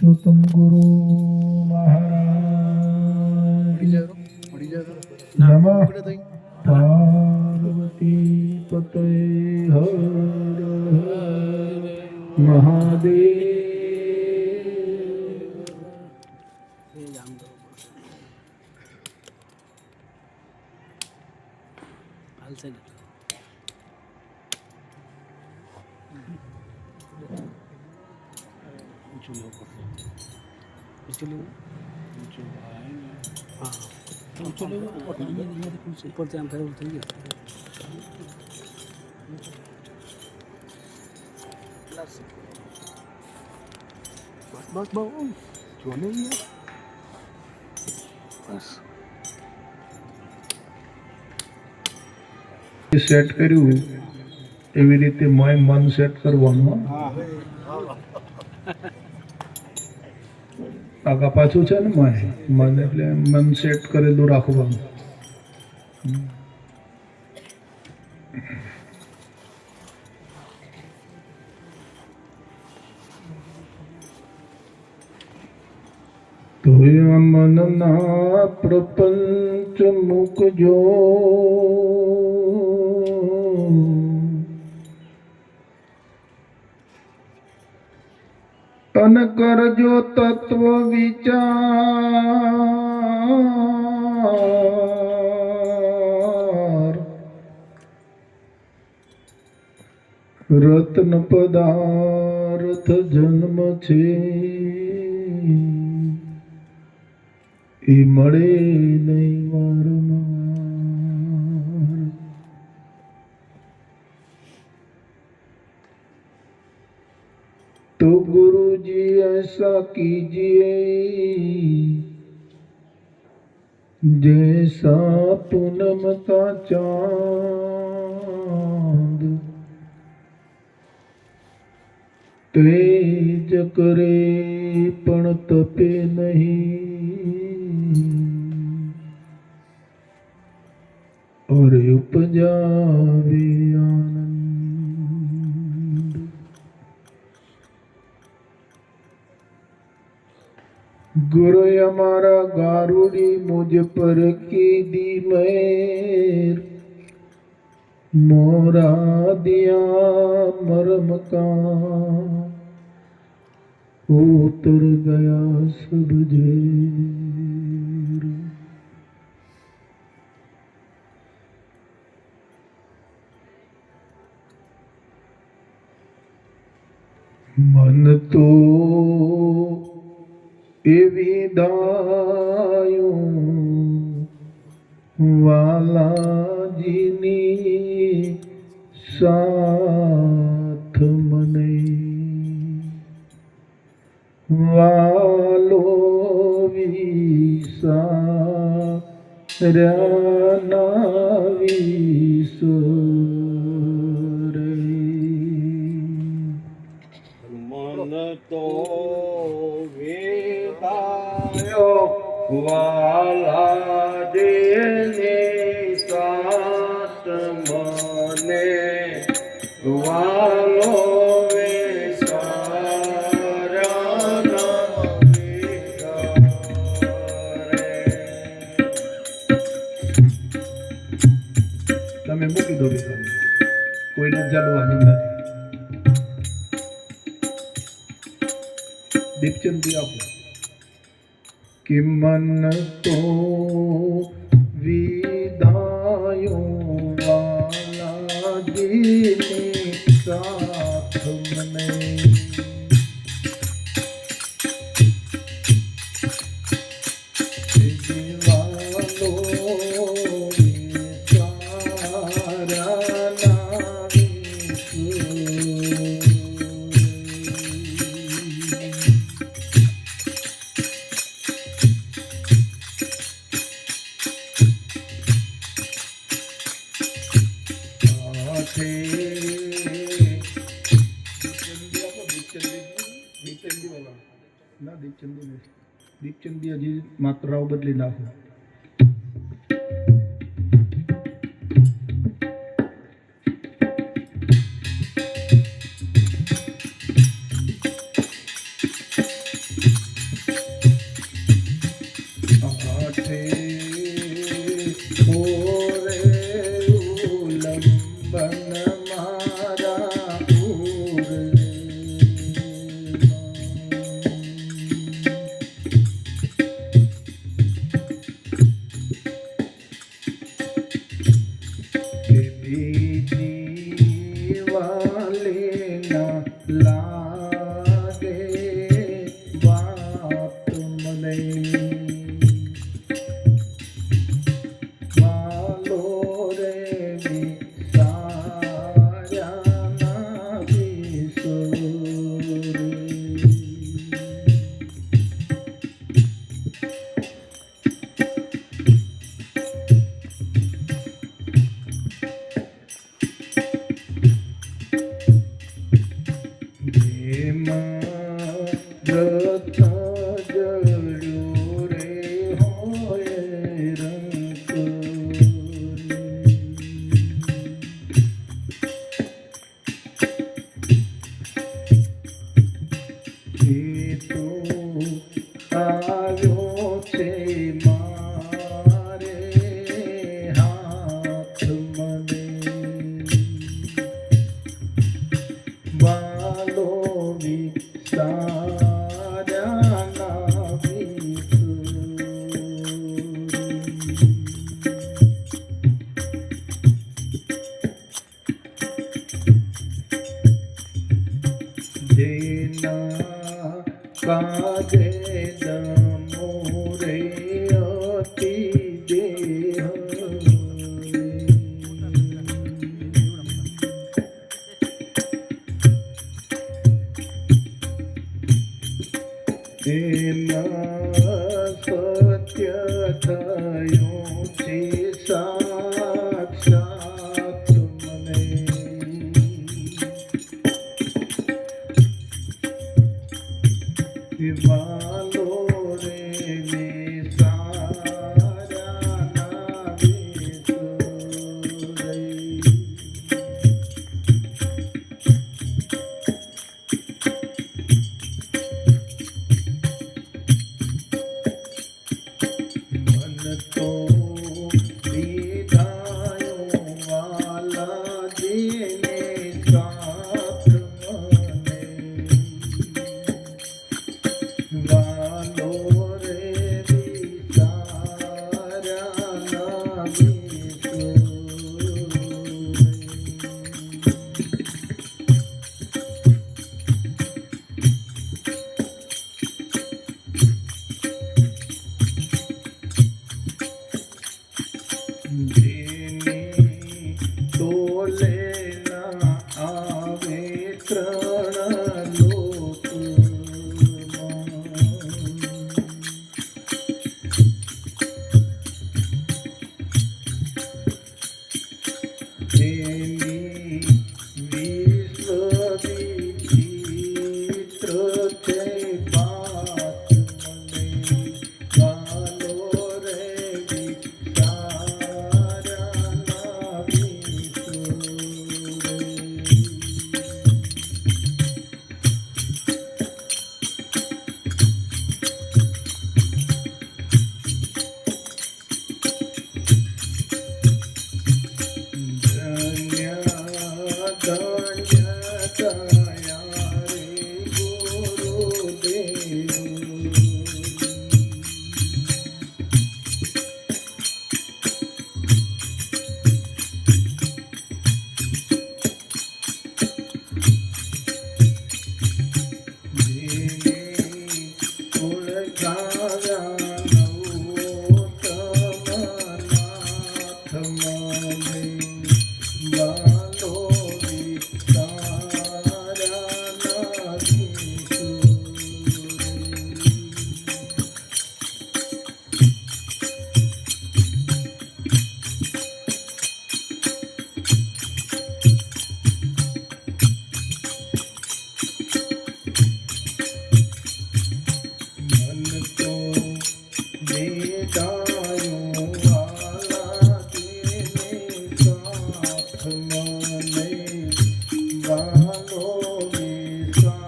પુરુષોત્તમ ગુરુ મહારાજ નમઃ પાર્વતી પતય હર હર મહાદેવ. ઉપરથી આમ ફેરવું થઈ ગયું. બસ બહુ જો ને બસ સેટ કર્યું એવી રીતે મન સેટ કરવાનું. આગા પાછું છે ને મન એટલે મન સેટ કરેલું રાખવાનું. તો મનના પ્રપંચ મૂકજો અને કરજો તત્વ વિચાર. રત્ન પદાર્થ જન્મ છે એ મળે નહીં વારંવાર. तो गुरु जी ऐसा कीजिए जैसा पूनम का चांद तेज करे पण तपे नहीं और उपजावे आनंद. गुरु हमारा गारुड़ी मुझ पर की दी मेर मोरा दिया मरम का उतर गया सब झेर. मन तो એવી દાયું વાલાજીની સાથ મને વાલો વિસાર્યાના વિસરે. મન તો વાલા દેની સાત મને વાલો તમે મૂકી દો કોઈને જાણવાનું નથી. દીપચંદી આપો कि मन तो विदायों वाला जीने साथ मने દીપચંદી હજી માત્રાઓ બદલી નાખો. વાલીના લાગે વાત મને વાલો રે વિચાર્યાના વિસુર રથ જડ્યો રે હોય રંગ એ તો આવ્યો છે મારે હાથ મને વાલો વિચાર્યાના વિસુર જેના કાજે દમોરે અતિ દેહ એમાં સત્ય થયું છે સાક્ષાત મને વાલો રે વિચાર્યાના વિસુર મન તો વિધાયો વાલા દેને સાથ મને વાલો રે વિચાર્યાના વિસુર જેની તોલે ના આવે ત્રણ લોકમાં જેની વિશ્વ વિચિત્ર છે વાત મને વાલો રે વિચાર્યાના વિસુર ધન્ય ધન્ય દયા રે ગુરુદેવ જેને ઓળખાવ્યા નવોત્તમનાથ મને વાલો વિચાર્યાના વિસુર મન તો વેદાયો વાલા દેને સાથ મને વાલો વિચાર્યાના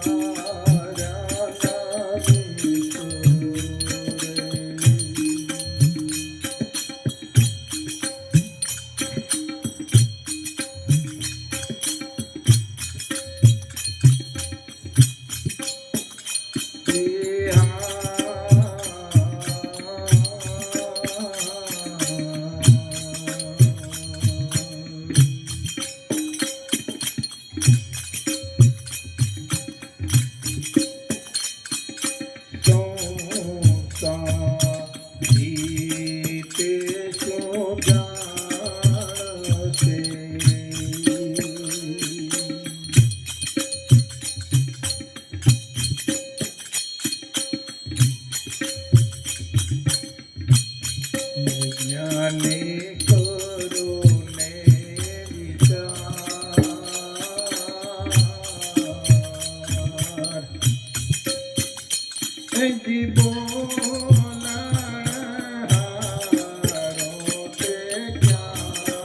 વિસુર જી બોલા હારો તે ક્યાં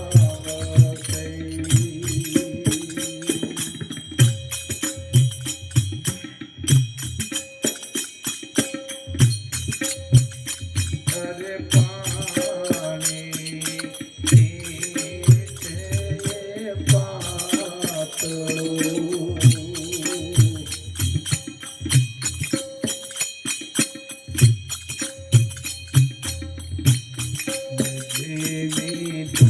અરે પાણી પીતે પાતળું દેવી તો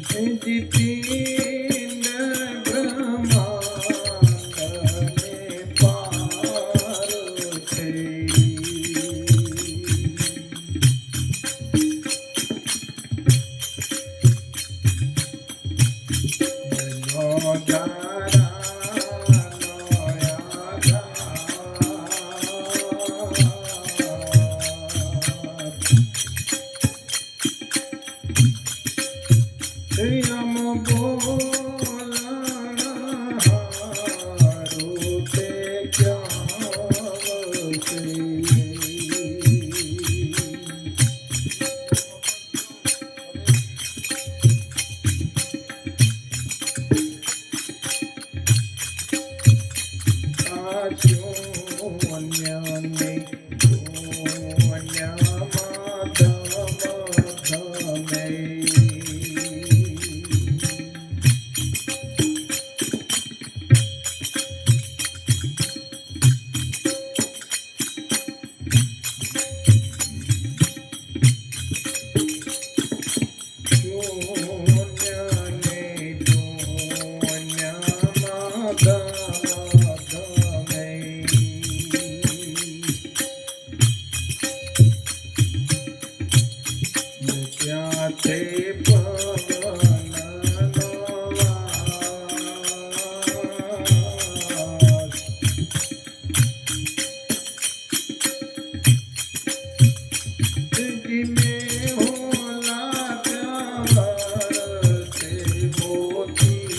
મસને પિંડ બ્રહ્માંડને પાર છે શ્રીરામ બોલા હારું તે ક્યાં છે શૂન્યને શૂન્યમાં ધમે ત્યાંથી પવનનો વાસ ધીમે હોલા પ્યાર તે મોતી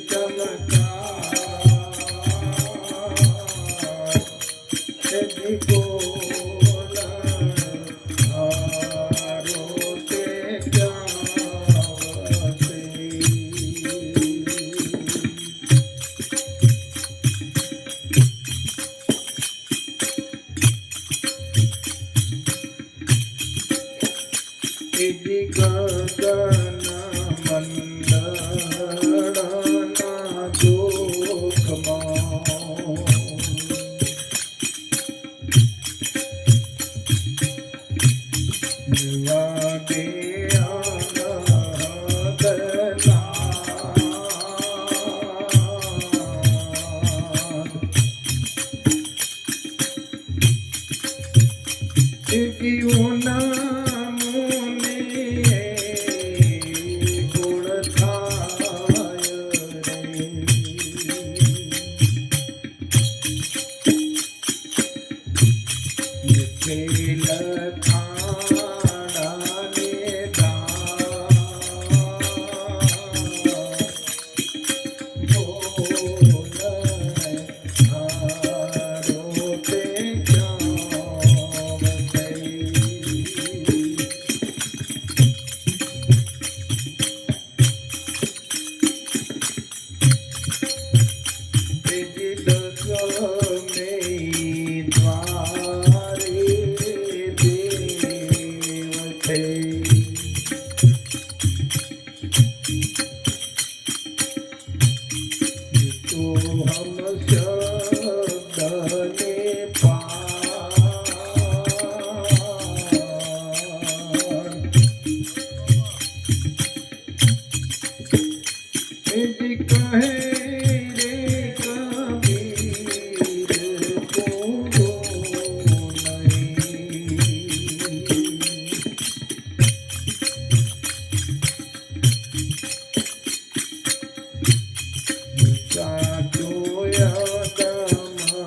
તણા છે તો હમ શબ્દને પાર કહે રે કબીર પૂરો નહીં સાચો યાદમય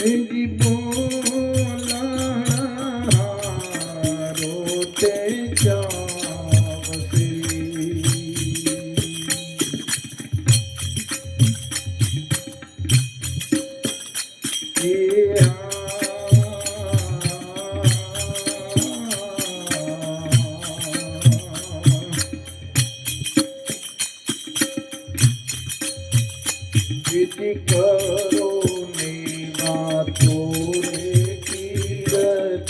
એજી બોલારો તે જાવશે એ વિધિ કરો ને વાતો રે કીર્તારની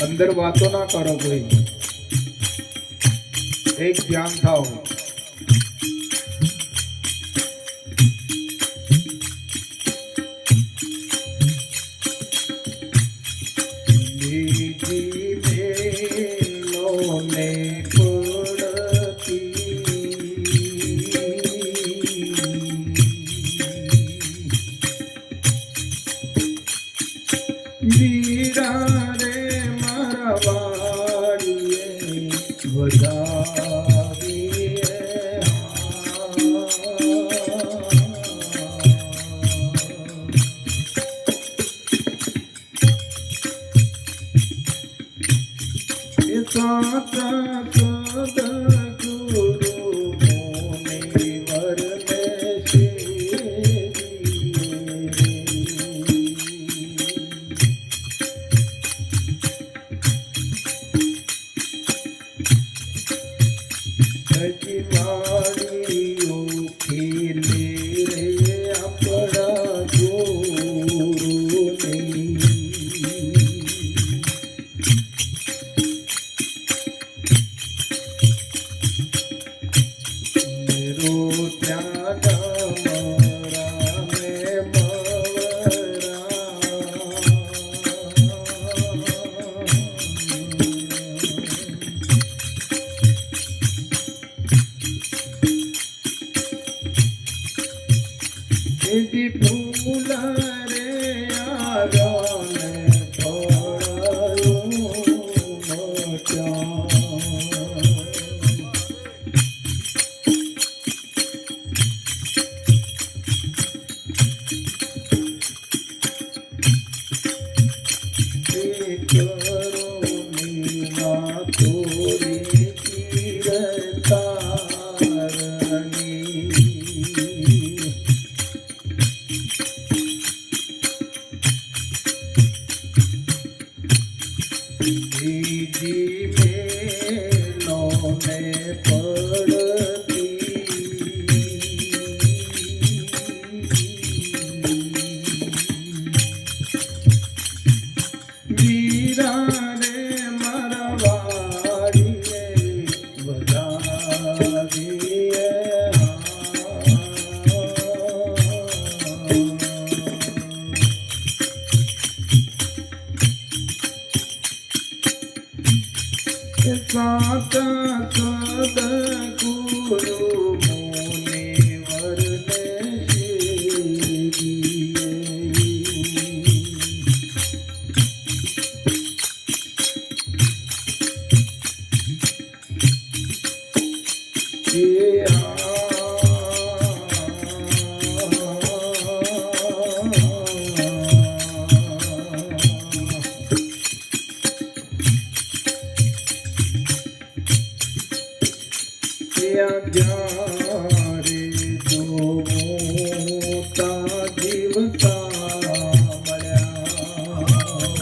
અંદર વાતો ના કરો કોઈ એક ધ્યાન થાઓ બીજી બેલોને વીરા રે મારા વાડીએ વધાવીએ એ સાચા સદગુરુ મોને વરને વાડીઓ ખીલે રે આપણા ગુરુની મેરો ત્યાં મારા મે એજી ફૂલ રે આગને ફળાયું મચાન કરોની વાતો રે કીર્તારની બીજી બેલોને પડતી વીરા રે મારા વાડીએ વધાવીએ સાચા સદગુરુ મોને વરને જ્યારે તો મોટા જીવતા મળ્યા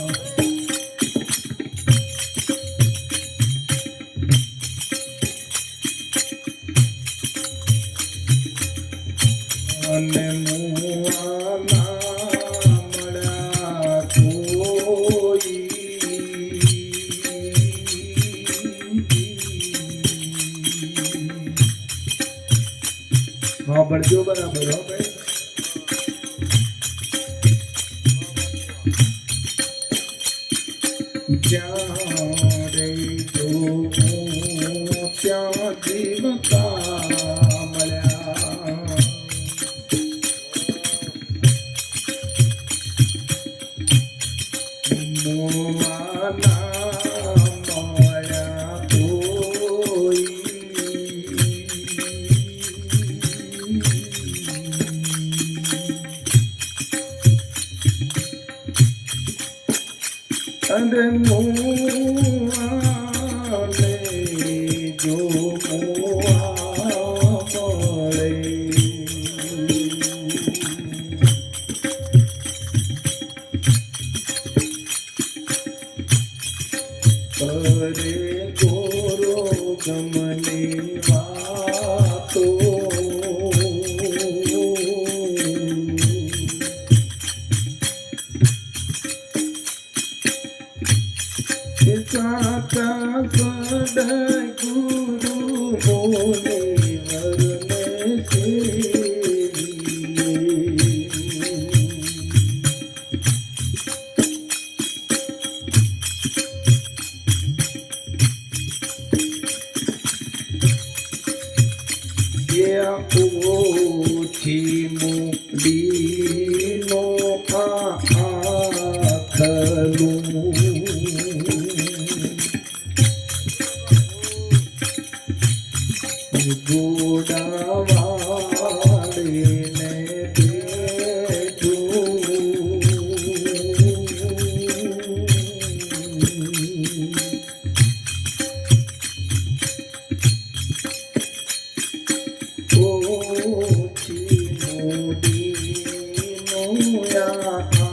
સાંભળજો બરાબર હો ભાઈ. જ્યાં રે જો ત્યાં જીવતા મળ્યા. મોવાના મળ્યા કોઈ અને મોવાને જો મોવા મળે અરે ગોરો ગમની વાતો સાચા સદગુરુ બોલે વરને ઓછી મૂડીનો આખલું ગોડાવાળીને ઓછી મોડીનો આખલું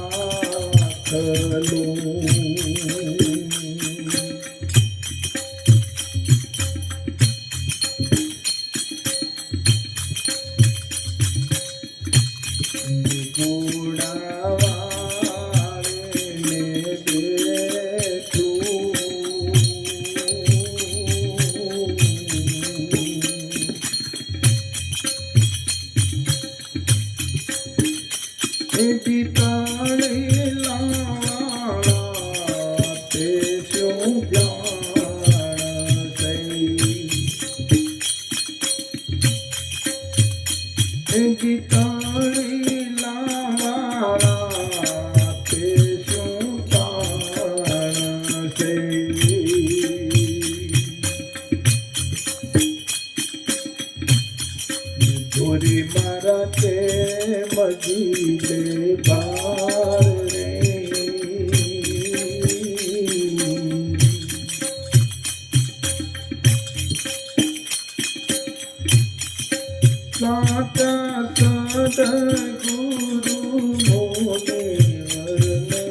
ગોરી મારા તે મજીલે બાર રે સાચા સદગુરુ મોને વરને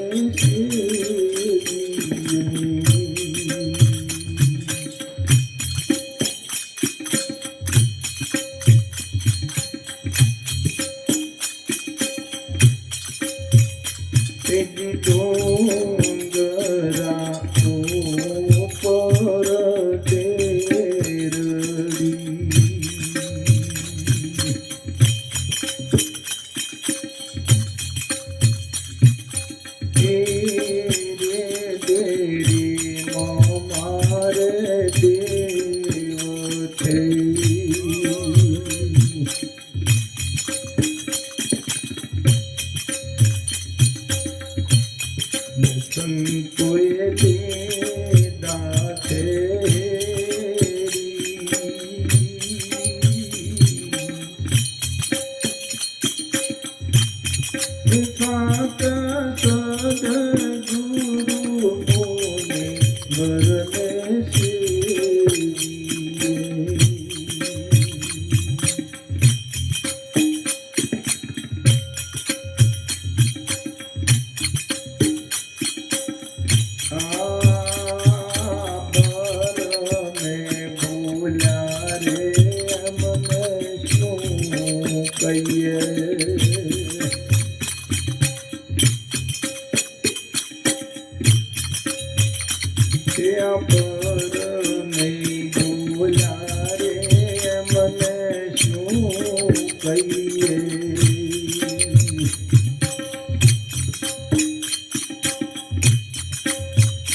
ડોંગરા ઉપર દેરડી દેરી મારે દેવ સંતોએ દેદા છે સાચા સદગુરુ બોલે વરને કહીએ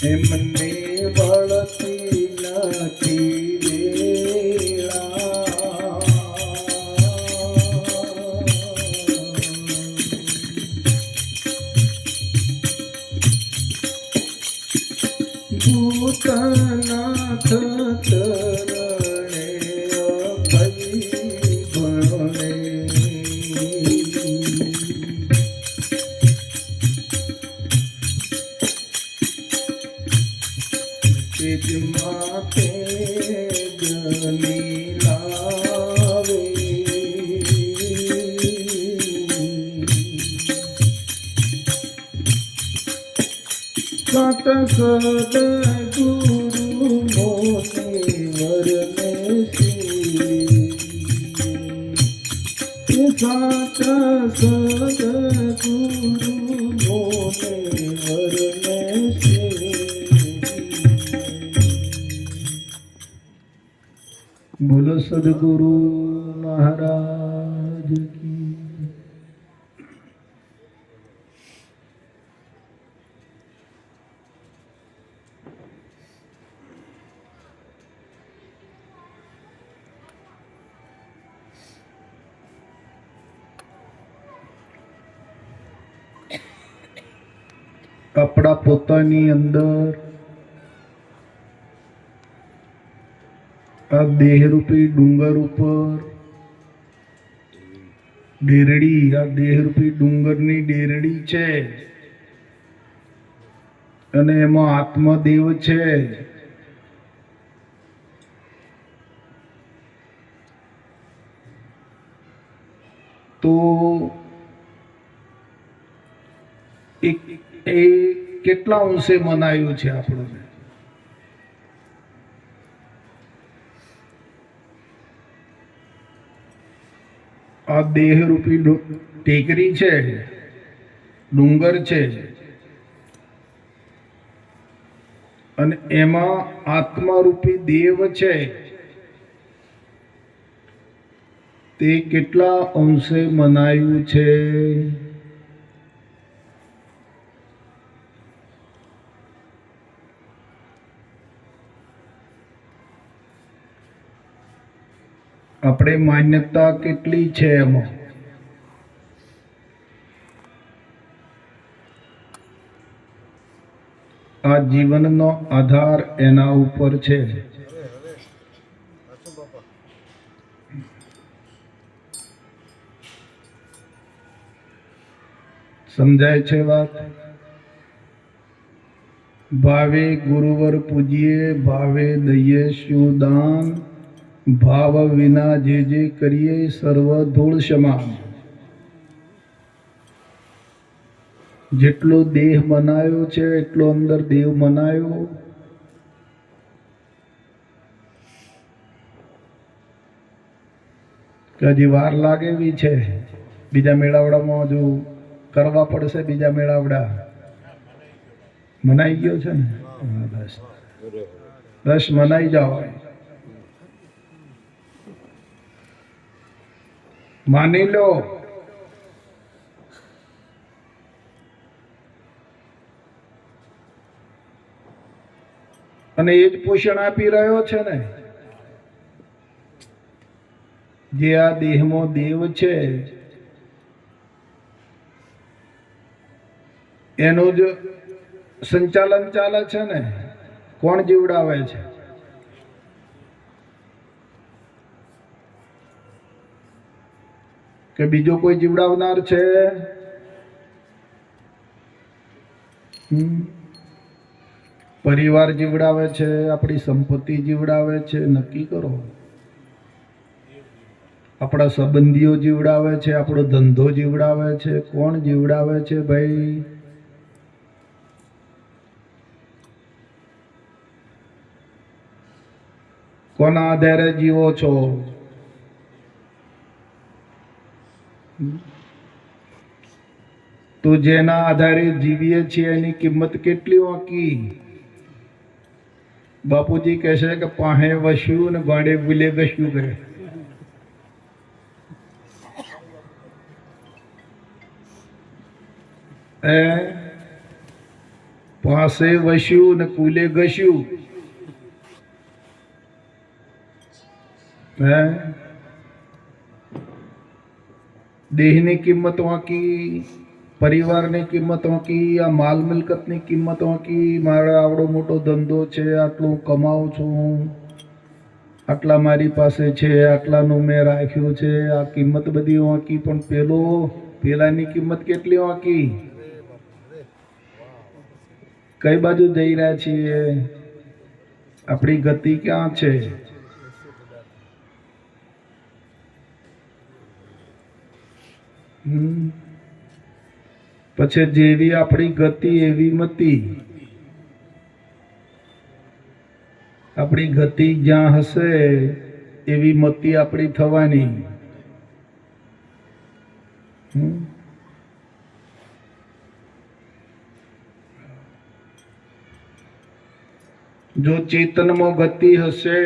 એમને વળતી નથી વેળા. ભૂતનાથ ચરણે અભય ભણે. તેજ માથે ગની લાવે. સાત સદગુરુ મોને વરને સાત સદગુરુ મોને વરને. બોલો સદગુરુ મહારાજ કી. આપણા પોતાની અંદર આ દેહરૂપી ડુંગર ઉપર ડેરડી, આ દેહરૂપી ડુંગરની ડેરડી છે અને એમાં આત્મદેવ છે. તો એ કેટલા અંશે મનાયું છે આપણને? આ દેહરૂપી ટેકરી છે, ડુંગર છે, અને એમાં આત્મારૂપી દેવ છે. તે કેટલા અંશે મનાયું છે? આપણે માન્યતા કેટલી છે એમાં? આ જીવનનો આધાર એના ઉપર છે. સમજાય છે વાત? ભાવે ગુરુવર પૂજીએ, ભાવે દઈએ શું દાન, ભાવ વિના જે કરીએ સર્વ ધૂળ સમાન. જેટલો દેહ મનાયો છે એટલો અંદર દેવ મનાયો. હજી વાર લાગે એવી છે. બીજા મેળાવડામાં હજુ કરવા પડશે. બીજા મેળાવડા મનાઈ ગયો છે ને? બસ બસ મનાઈ જાઓ. માની લો. અને એ જ પોષણ આપી રહ્યો છે ને. જે આ દેહમાં દેવ છે એનું જ સંચાલન ચાલે છે ને. કોણ જીવડાવે છે? કે બીજો કોઈ જીવડાવનાર છે? પરિવાર જીવડાવે છે, આપણી સંપત્તિ જીવડાવે છે. નક્કી કરો. આપણા સંબંધીઓ જીવડાવે છે, આપણો ધંધો જીવડાવે છે. કોણ જીવડાવે છે ભાઈ? કોના આધારે જીવો છો? તો જેના આધારે જીવીએ છીએ એની કિંમત કેટલી ઓકી? બાપુજી કહેશે કે પાહે વસ્યું ને ગાડે ભૂલે ગસ્યું કરે. પાસે વસ્યું ને કુલે ઘસ્યું. હે દેહની કિંમત વાંકી, પરિવારની કિંમત વાંકી, આ માલ મિલકતની કિંમત વાંકી. મારો આવડો મોટો ધંધો છે, આટલું કમાઉં છું, આટલા મારી પાસે છે, આટલાનું મેં રાખ્યું છે, આ કિંમત બધી વાંકી. પણ પેલાની કિંમત કેટલી વાંકી? કઈ બાજુ જઈ રહ્યા છીએ? આપણી ગતિ ક્યાં છે? પછી જેવી આપણી ગતિ એવી મતિ. આપણી ગતિ જ્યાં હશે એવી મતિ આપણી થવાની. જો ચેતનમાં ગતિ હશે,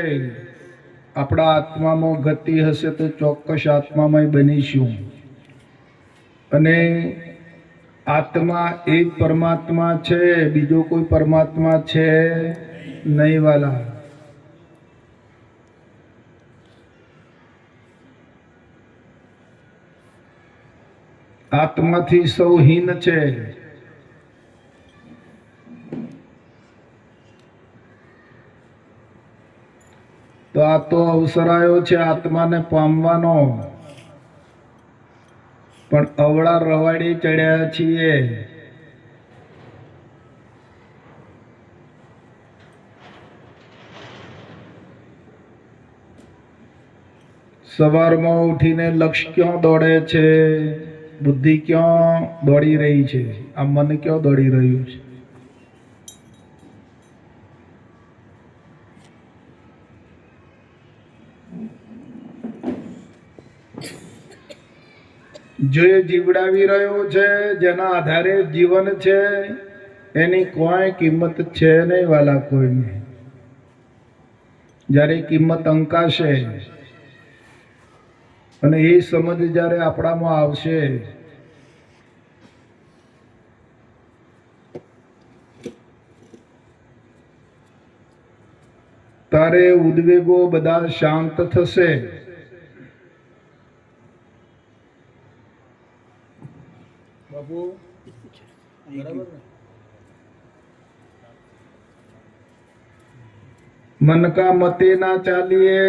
આપણા આત્મામાં ગતિ હશે તો ચોક્કસ આત્મામાં બનીશું. અને આત્મા એ જ પરમાત્મા છે, બીજો કોઈ પરમાત્મા છે નહીં વાલા. આત્માથી સૌ હીન છે. તો આ તો અવસર આવ્યો છે આત્માને પામવાનો, પણ અવળા રવાડી ચડ્યા છીએ. સવારમાં ઉઠીને લક્ષ્ય ક્યાં દોડે છે? બુદ્ધિ ક્યાં દોડી રહી છે? આ મન ક્યાં દોડી રહ્યું છે? જે જીવડાવી રહ્યો છે, જેના આધારે જીવન છે, એની કોઈ કિંમત છે નહીં વાલા, કોઈની. જ્યારે કિંમત અંકાશે અને એ સમજ જ્યારે આપણામાં આવશે, ત્યારે ઉદ્વેગો બધા શાંત થશે. બાપુ બરાબર ને? મન કા મતે ના ચાલીએ.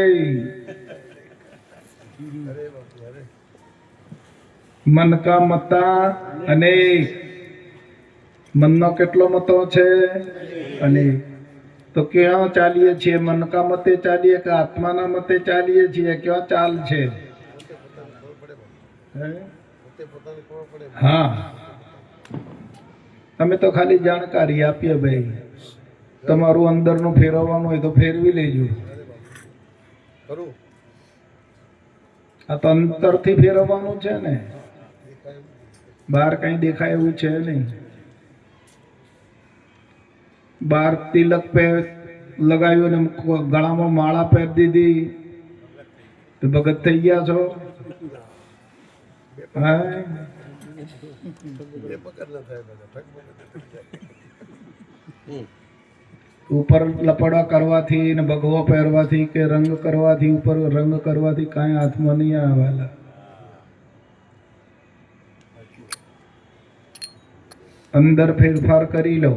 મન કા મતા અનેક. મનનો કેટલો મતો છે? અનેક. તો ક્યાં ચાલીએ છીએ? મન કા મતે ચાલીએ કે આત્માના મતે ચાલીએ છીએ? ક્યાં ચાલ છે? હા, અમે તો ખાલી જાણકારી આપીએ ભાઈ. તમારું અંદરનું ફેરવવાનું હોય તો ફેરવી લેજો. આ તો અંતરથી ફેરવવાનું છે ને, બહાર કઈ દેખાય એવું છે નહીં. બાર તિલક લગાવ્યું ને ગળામાં માળા પહેરી દીધી તો ભગત થઈ ગયા છો? ઉપર લપડા કરવાથી ને ભગવો પહેરવાથી કે રંગ કરવાથી, ઉપર રંગ કરવાથી કાંઈ હાથમાં નહીં આવેલા. અંદર ફેરફાર કરી લો.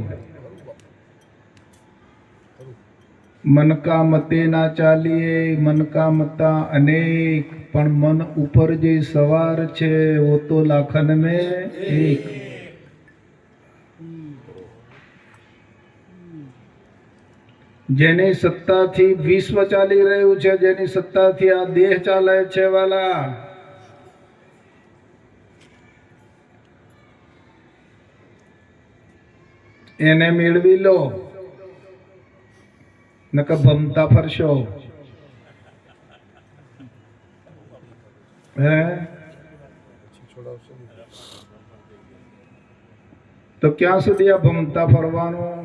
મન કા મતે ના ચાલીએ. મન કા મતા અનેક, પણ મન ઉપર જે સવાર છે वो तो लाखन में एक. જેની સત્તાથી વિશ્વ ચાલી રહ્યું છે, જેની સત્તાથી આ દેહ ચાલે છે વાલા, એને મેળવી લો, નકર ભમતા ફરશો. હે તો ક્યાં સુધી આ ભમતા ફરવાનું?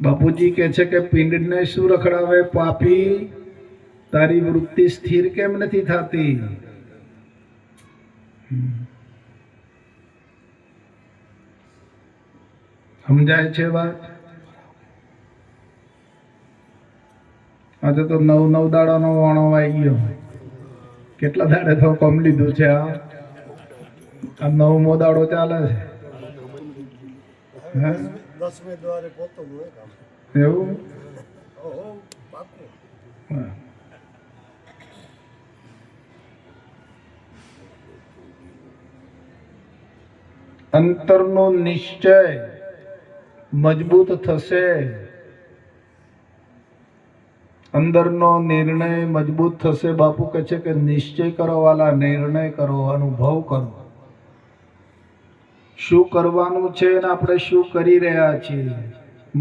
બાપુજી કહે છે કે પિંડને શું રખડાવે પાપી? તારી વૃત્તિ સ્થિર કેમ નથી થતી? સમજાય છે વાત? આજે તો 9 દાડાનો વાણો આવી ગયો. કેટલા દાડે તો કમ લીધું છે આ 9મો દાડો ચાલે છે. હે? 10મે દ્વારે પોતું હોય કામ. એવું? ઓહો, પાકું. હા. અંતરનો નિશ્ચય મજબૂત થશે, અંદરનો નિર્ણય મજબૂત થશે. બાપુ કહે છે કે નિશ્ચય કરો વાલા, નિર્ણય કરો, અનુભવ કરો શું કરવાનું છે અને આપણે શું કરી રહ્યા છીએ.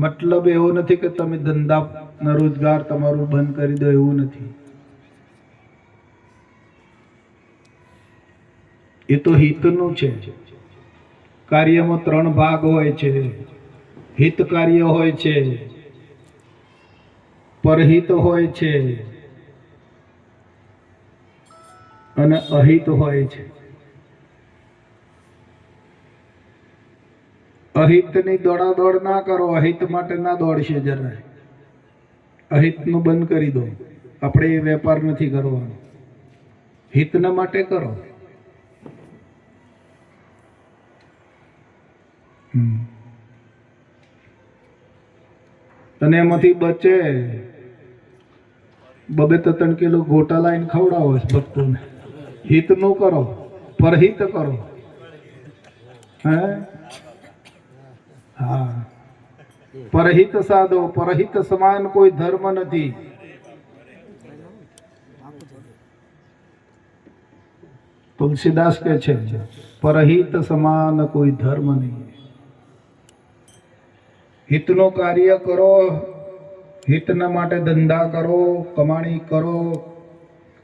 મતલબ એવો નથી કે તમે ધંધા રોજગાર તમારું બંધ કરી દો, એવું નથી. એ તો હિતનું છે. કાર્યમાં 3 ભાગ હોય છે. હિત કાર્ય હોય છે, પરહિત હોય છે અને અહિત હોય છે. અહિતની દોડાદોડ ના કરો, અહિત માટે ના દોડશે જરાય. અહિતનું બંધ કરી દો. આપણે એ વેપાર નથી કરવાનો, હિતના માટે કરો. અને એમાંથી બચે 2-3 કિલો ગોટા લાઈન ખવડાવો ભક્તોને. હિતનું કરો, પરહિત કરો. હે? હા, પરહિત સાધો. પરહિત સમાન કોઈ ધર્મ નથી. તુલસીદાસ કે છે પરહિત સમાન કોઈ ધર્મ નહીં. હિતનું કાર્ય કરો, હિતના માટે ધંધા કરો, કમાણી કરો.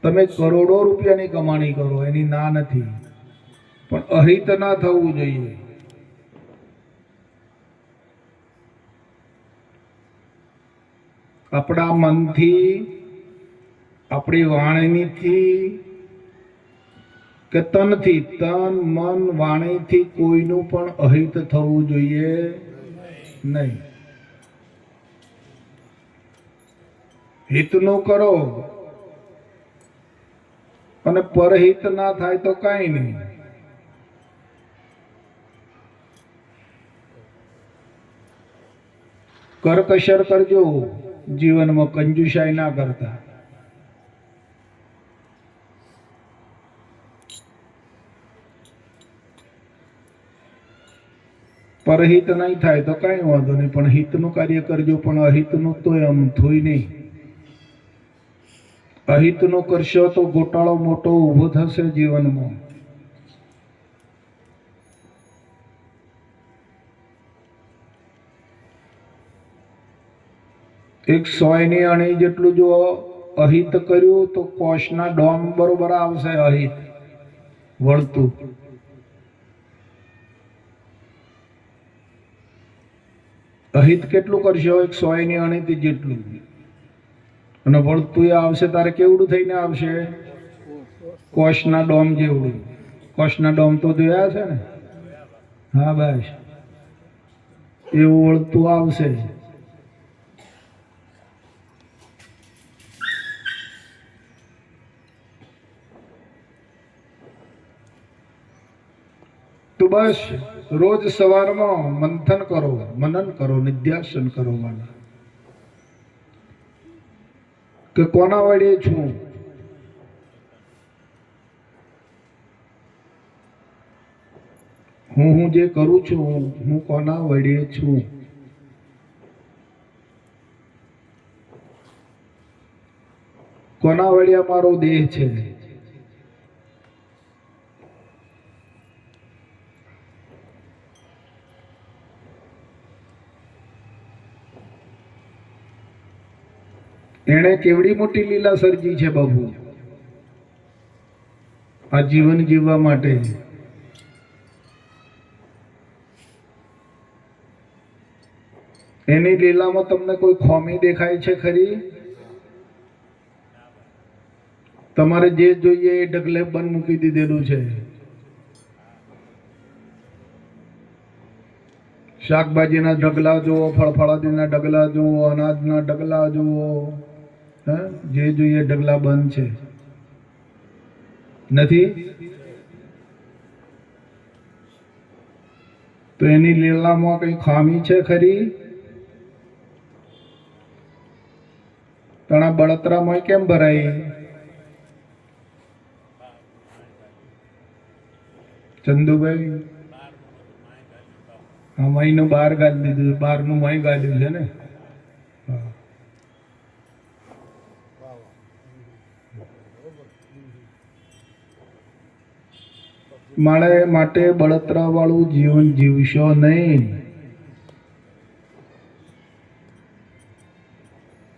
તમે કરોડો રૂપિયાની કમાણી કરો, એની ના નથી, પણ અહિત ના થવું જોઈએ. આપણા મનથી, આપણી વાણીથી કે તનથી, તન મન વાણીથી કોઈનું પણ અહિત થવું જોઈએ નહીં. હિતનું કરો અને પરહિત ના થાય તો કાંઈ નહીં. કરકસર કરજો જીવનમાં, કંજુસાઈ ના કરતા. પરહિત નહીં થાય તો કાંઈ વાંધો નહીં, પણ હિતનું કાર્ય કરજો. પણ અહિતનું તો એમ થોય નહીં. અહિતનું કરશો તો ગોટાળો મોટો ઊભો થશે જીવનમાં. એક 100ની અણી જેટલું જો અહિત કર્યું તો કોષના ડોમ બરોબર આવશે. અહિત વળતું. અહિત કેટલું કરશો? એક 100ની અણીથી જેટલું, અને વળતું આવશે તારે કેવડું થઈને આવશે? કોષના ડોમ જેવડું. કોષના ડોમ તો જોયા છે ને? હા બસ એવું વળતું આવશે. તો બસ રોજ સવારમાં મંથન કરો, મનન કરો, નિધ્યાસન કરો વાલા, કે કોના વડે છું. હું જે કરું છું હું કોના વડે છું. કોના વડે મારો દેહ છે. એણે કેવડી મોટી લીલા સર્જી છે બાબુ આ જીવન જીવવા માટે. એની લીલામાં તમને કોઈ ખોમી દેખાય છે ખરી? તમારે જે જોઈએ એ ઢગલે બંધ મૂકી દીધેલું છે. શાકભાજીના ઢગલા જુઓ, ફળફળાદીના ઢગલા જુઓ, અનાજના ઢગલા જુઓ, હે જે જોઈએ ઢગલા બંધ છે. નથી તો એની લીલામાં કઈ ખામી છે ખરી? પણ આ બળતરામાં કેમ ભરાઈ? ચંદુભાઈ હા, મહીનું બહાર ગાળી દીધું, બહારનું મહી ગાળ્યું છે ને. હા. મારે માટે બળતરા વાળું જીવન જીવશો નહીં.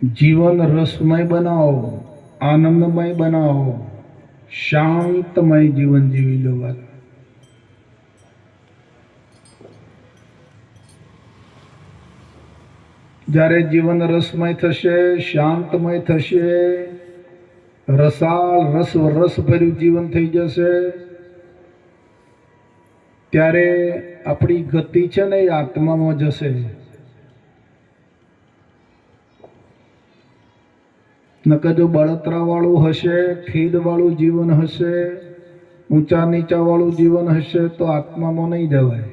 જીવન રસમય બનાવો, આનંદમય બનાવો, શાંતમય જીવન જીવી લો. જ્યારે જીવન રસમય થશે, શાંતમય થશે, રસાળ રસ ભર્યું જીવન થઈ જશે, ત્યારે આપણી ગતિ છે ને એ આત્મામાં જશે. નકર જો બળતરા વાળું હશે, ખેદ વાળું જીવન હશે, ઊંચા નીચા વાળું જીવન હશે તો આત્મામાં નહીં જવાય.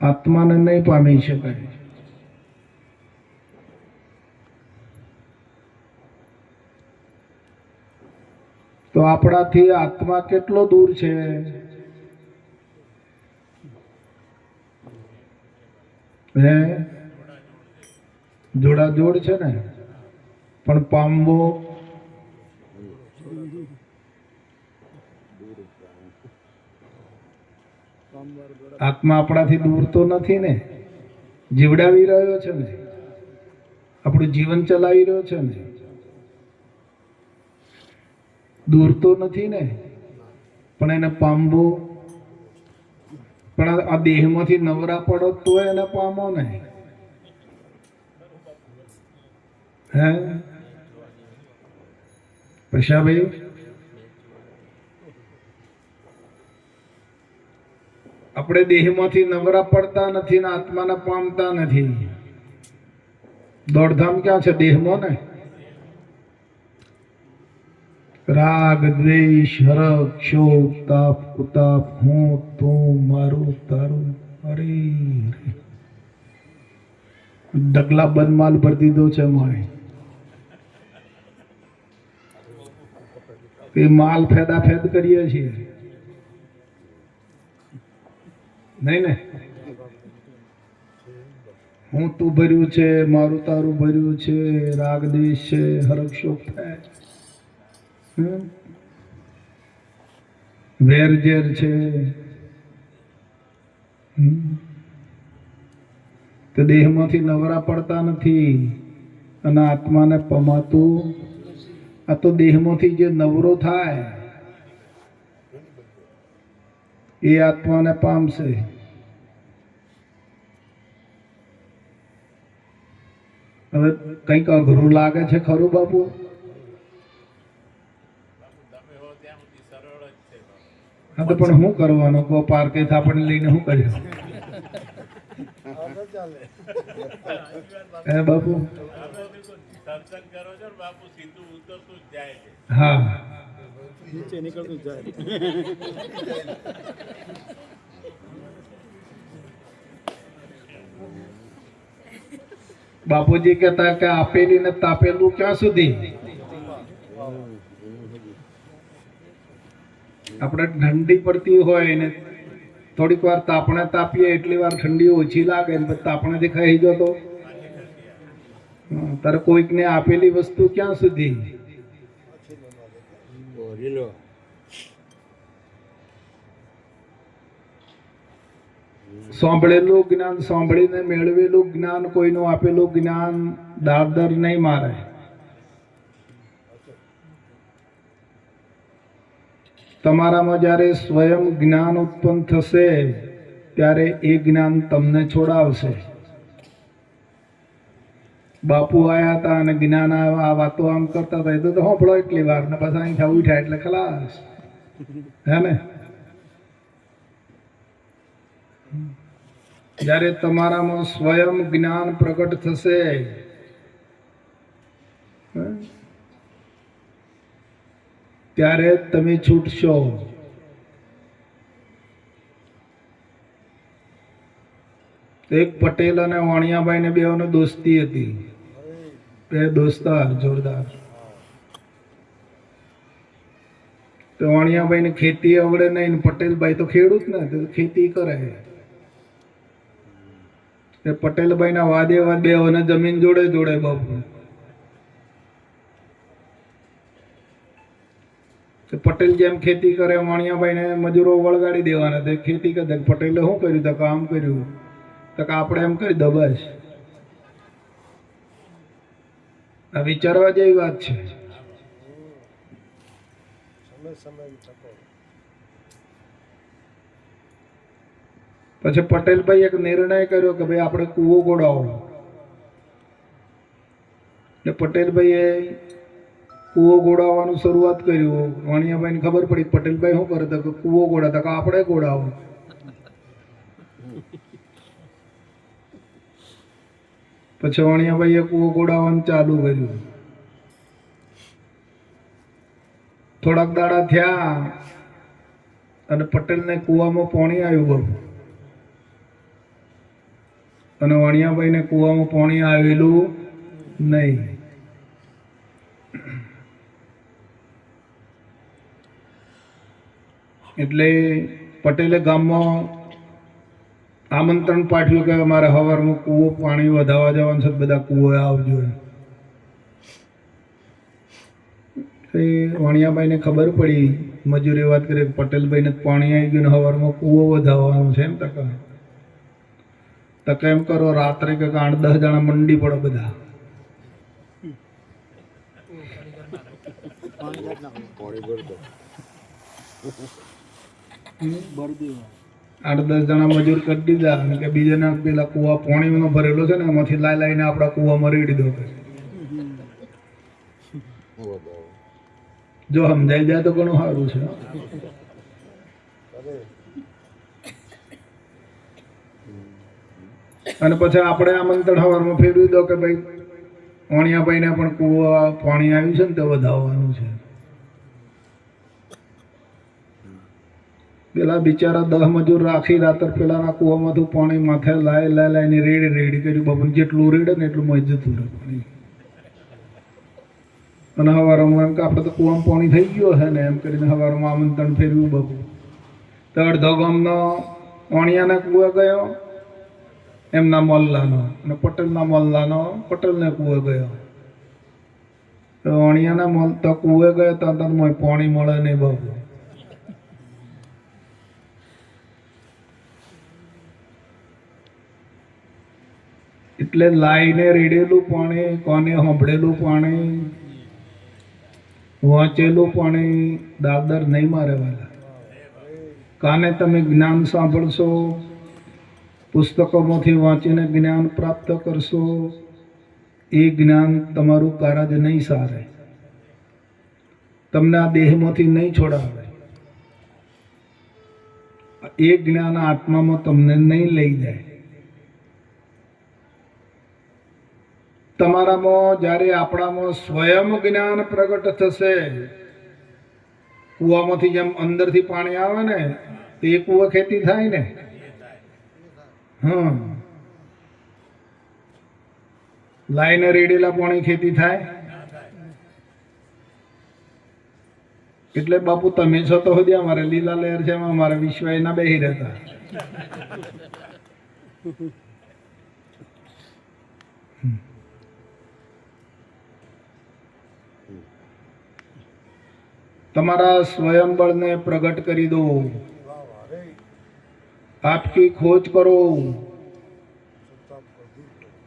આત્માને નહીં પામી શકાય. તો આપણાથી આત્મા કેટલો દૂર છે? હે જોડાજોડ છે ને, પણ પામવો આત્મા આપણાથી દૂર તો નથી ને, જીવડાવી રહ્યો છે ને, આપણું જીવન ચલાવી રહ્યો છે ને, દૂર તો નથી ને. પણ એને પામવું, પણ આ દેહમાંથી નવરા પડો તો એને પામો ને. હે પૈસાભાઈ, આપણે દેહમાંથી નવરા પડતા નથી ને આત્માને પામતા નથી. દોડધામ ક્યાં છે? દેહમાં ને. રાગ દ્વેષ હરખ શોક તાપ ઉતાપ, હું તું મારું તારું, અરે ડગલા બંધ માલ ભરી દીધો છે મારે. એ માલ ફેદા ફેદ કરીએ છીએ નહીં ને. હું તું ભર્યું છે, મારું તારું ભર્યું છે, રાગ દ્વેષ છે, હરખ શોક થાય, વેર ઝેર છે. તો દેહમાંથી નવરા પડતા નથી અને આત્માને પમાતું. આ તો દેહમાંથી જે નવરો થાય એ આત્માને પામશે. હવે કંઈક અઘરું લાગે છે ખરું બાપુ? હા તો પણ શું કરવાનો? કો પાર્કે થાપણ લઈને શું કર્યું? હે બાપુ? હા, નીચે નીકળતું જાય. બાપુજી કહેતા કે આપેલી ને તાપેલું ક્યાં સુધી? આપણે ઠંડી પડતી હોય ને થોડીક વાર તાપણે તાપીએ એટલી વાર ઠંડી ઓછી લાગે ને પછી તાપણેથી ખાઈ જતો. તારે કોઈકને આપેલી વસ્તુ ક્યાં સુધી? સાંભળેલું જ્ઞાન, સાંભળીને મેળવેલું જ્ઞાન, કોઈનું આપેલું જ્ઞાન દાદર નહીં મારે. તમારામાં જ્યારે સ્વયં જ્ઞાન ઉત્પન્ન થશે ત્યારે એ જ્ઞાન તમને છોડાવશે. બાપુ આયા હતા અને જ્ઞાન આવ્યા, આ વાતો આમ કરતા હતા, એ તો સાંભળો એટલી વાર ને પછી અહીં ઉઠ્યા એટલે ખલાસ. હે ને? જ્યારે તમારામાં સ્વયં જ્ઞાન પ્રગટ થશે, ત્યારે તમે છૂટશો. એક પટેલ અને વાણિયાભાઈ ને બેઓને દોસ્તી હતી, બે દોસ્તાર જોરદાર. તો વાણિયાભાઈ ને ખેતી આવડે નહીં ને પટેલભાઈ તો ખેડૂત ને, તો ખેતી કરે. એ પટેલભાઈ ના વાદે વાદ બેઓને જમીન જોડે જોડે બાપુ. તો પટેલ જેમ ખેતી કરે, વાણિયાભાઈ ને મજૂરો વળગાડી દેવાના. તો ખેતી કરે, પટેલે શું કર્યું? તો કામ કર્યું. તો આપણે એમ કરી દો બસ. આ વિચારવા જેવી વાત છે. પછી પટેલભાઈ એક નિર્ણય કર્યો કે ભાઈ આપણે કૂવો ગોડાવો. એટલે પટેલભાઈએ કૂવો ગોડાવવાનું શરૂઆત કર્યું. વાણિયાભાઈને ખબર પડી પટેલભાઈ શું કરે, તો કૂવો ગોડાતા કે આપણે ગોડાવો. પછી વાણિયાભાઈએ કૂવો ગોડાવવાનું ચાલુ કર્યું. થોડાક દાડા થયા અને પટેલને કૂવામાં પાણી આવ્યું બહુ, અને વાણિયાભાઈને કૂવામાં પાણી આવેલું નહીં. એટલે પટેલે ગામમાં આમંત્રણ પાઠવ્યું કે અમારે સવારમાં કૂવો પાણી વધારવા જવાનું છે, બધા કૂવો આવજો. વાણિયાભાઈને ખબર પડી, મજૂરી વાત કરી પટેલભાઈને પાણી આવી ગયું ને સવારમાં કૂવો વધારવાનું છે. એમ તો કેમ કરો, રાત્રે કે 8-10 જણા મંડી પડો બધા. 8-10 જણા મજૂર કરી દીધા અને કે બીજાના પેલા કૂવા પાણીનો ભરેલો છે ને એમાંથી લાઈને આપણા કૂવામાં રેડી દો. જો સમજાઈ જાય તો ઘણું સારું છે. અને પછી આપણે આમંત્રણ સવારમાં ફેરવી દો કે ભાઈ વાણિયાભાઈને પણ કૂવા પાણી આવ્યું છે ને તો વધારવાનું છે. પેલા બિચારા 10 મજૂર રાખી રાત્રે પેલાના કૂવામાંથી પાણી માથે લાઈને રેડી કર્યું. બાપુ જેટલું રેડે ને એટલું મજ જતું રહે પાણી. અને સવારમાં એમ કે આપણે તો કૂવામાં પાણી થઈ ગયો છે ને એમ કરીને સવારમાં આમંત્રણ ફેરવ્યું બાપુ. તો અડધો ગામનો વાણિયાના કૂવા ગયો, એમના મોલ્લાનો, અને પટેલના મોલ્લાનો પટેલને કૂવે ગયો. તો વાણિયાના મોલ તો કૂવે ગયો તો પાણી મળે નહીં બાપુ. એટલે લાઈને રેડેલું પાણી, કોને સાંભળેલું પાણી, વાંચેલું પાણી દાદર નહીં મારે વાલા. કાને તમે જ્ઞાન સાંભળશો, પુસ્તકોમાંથી વાંચીને જ્ઞાન પ્રાપ્ત કરશો, એ જ્ઞાન તમારું કારજ નહીં સારે, તમને આ દેહમાંથી નહીં છોડાવે. એ જ્ઞાન આત્મામાં તમને નહીં લઈ જાય. તમારામાં જ્યારે આપણામાં સ્વયં જ્ઞાન પ્રગટ થશે, કૂવામાંથી જેમ અંદરથી પાણી આવે ને તો એ કૂવા ખેતી થાય ને. લાઈને રેડેલા પાણી ખેતી થાય. એટલે બાપુ તમે છો તો સુધી અમારે લીલા લહેર છે, અમારે વિશ્વ એના બેહી રહેતા. તમારા સ્વયંબળને પ્રગટ કરી દો, આપકી ખોજ કરો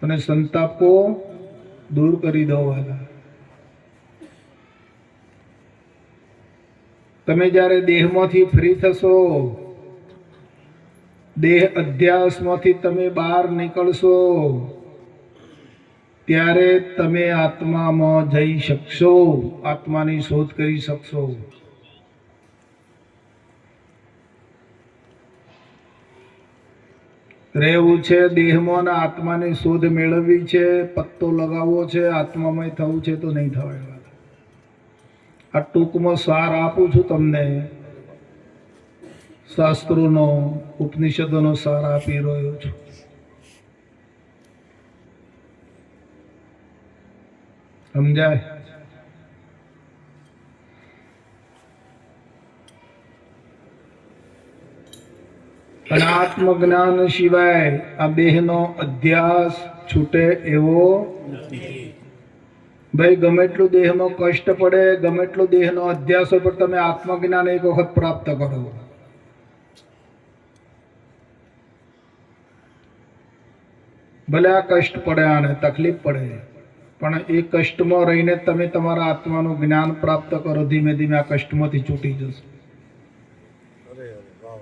અને સંતાપ કો દૂર કરી દો વાલા. તમે જ્યારે દેહમાંથી ફ્રી થશો, દેહ અધ્યાસમાંથી તમે બહાર નીકળશો, ત્યારે તમે આત્મામાં જઈ શકશો, આત્માની શોધ કરી શકશો. રહેવું છે દેહમાં અને આત્માની શોધ મેળવવી છે, પત્તો લગાવવો છે, આત્મામય થવું છે તો નહીં થવાય. આ ટૂંકમાં સાર આપું છું તમને, શાસ્ત્રોનો ઉપનિષદોનો સાર આપી રહ્યો છું. સમજાય? અને આત્મજ્ઞાન સિવાય આ દેહનો અધ્યાસ છૂટે એવો ભાઈ. ગમે એટલું દેહમાં કષ્ટ પડે, ગમે એટલું દેહનો અધ્યાસ હોય, પણ તમે આત્મજ્ઞાન એક વખત પ્રાપ્ત કરો. ભલે આ કષ્ટ પડે, આને તકલીફ પડે, પણ એ કષ્ટમાં રહીને તમે તમારા આત્માનું જ્ઞાન પ્રાપ્ત કરો. ધીમે ધીમે આ કષ્ટમાંથી છૂટી જશે. અરે અરે વાહ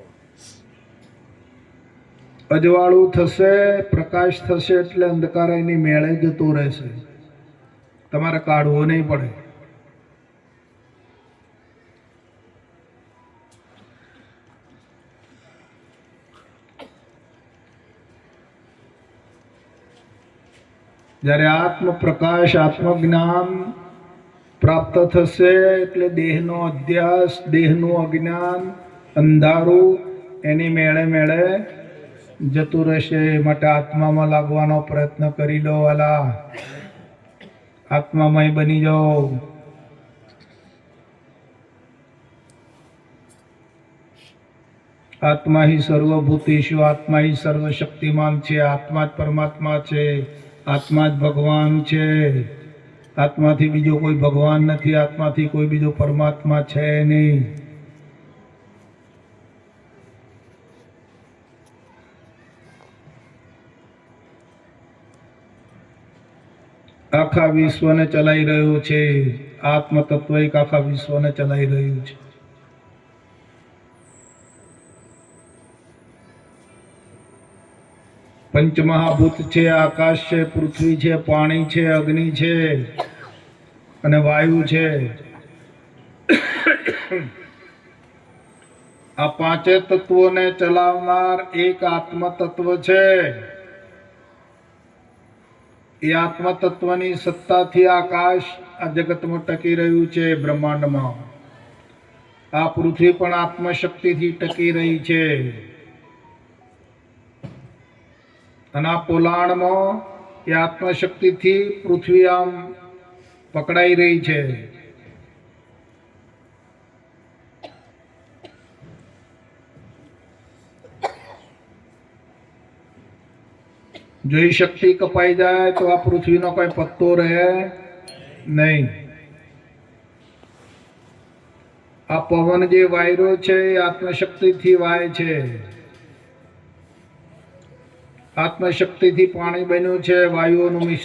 અજવાળું થશે, પ્રકાશ થશે એટલે અંધકાર એની મેળે જતો રહેશે. તમારે કાઢવો નહીં પડે. જ્યારે આત્મ પ્રકાશ, આત્મજ્ઞાન પ્રાપ્ત થશે એટલે દેહનો અધ્યાસ, દેહનું અજ્ઞાન, અંધારું એની મેળે મેળે જતું રહેશે. માટે આત્મામાં લાગવાનો પ્રયત્ન કરી લો વાલા. આત્મામય બની જાઓ. આત્મા હિ સર્વભૂતેષુ, આત્મા હિ સર્વશક્તિમાન છે. આત્મા જ પરમાત્મા છે, આત્મા જ ભગવાન છે. આત્માથી બીજો કોઈ ભગવાન નથી, આત્માથી કોઈ બીજો પરમાત્મા છે નહીં. આખા વિશ્વને ચલાવી રહ્યું છે આત્મ તત્વ, એક આખા વિશ્વને ચલાવી રહ્યું છે. પંચમહાભૂત છે, આકાશ છે, પૃથ્વી છે, પાણી છે, અગ્નિ છે અને વાયુ છે. આ પાંચે તત્વોને ચલાવનાર એક આત્મ તત્વ છે. એ આત્મ તત્વની સત્તાથી આકાશ આ જગતમાં ટકી રહ્યું છે, બ્રહ્માંડમાં. આ પૃથ્વી પણ આત્મશક્તિથી ટકી રહી છે. અને આ પોલાણમાં એ આત્મશક્તિથી પૃથ્વી આમ પકડાઈ રહી છે. જો એ શક્તિ કપાઈ જાય તો આ પૃથ્વીનો કોઈ પત્તો રહે નહીં. આ પવન જે વાયરો છે એ આત્મશક્તિથી વાય છે. આત્મશક્તિથી પાણી બન્યું છે, વાયુઓનું મિશ્રણ